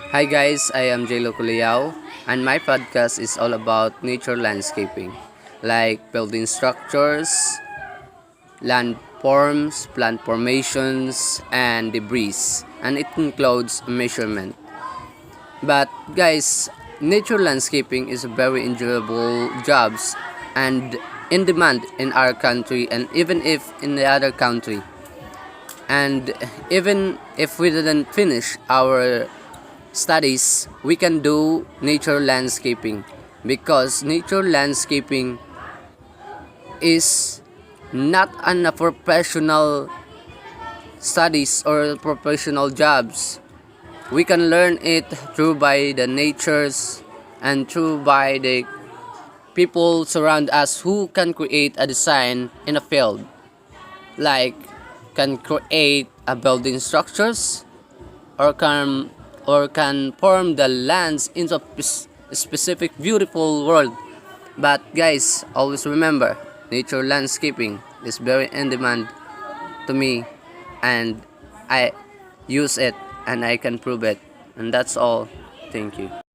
Hi guys, I am J. Loculiao, and my podcast is all about nature landscaping, like building structures, landforms, plant formations, and debris, and it includes measurement. But guys, nature landscaping is a very enjoyable jobs and in demand in our country and even if in the other country. And even if we didn't finish our studies, we can do nature landscaping because nature landscaping is not an a professional studies or professional jobs. We can learn it through by the natures and through by the people surround us who can create a design in a field, like can create a building structures or can form the lands into a specific beautiful world. But guys, always remember, nature landscaping is very in demand to me, and I use it and I can prove it. And that's all. Thank you.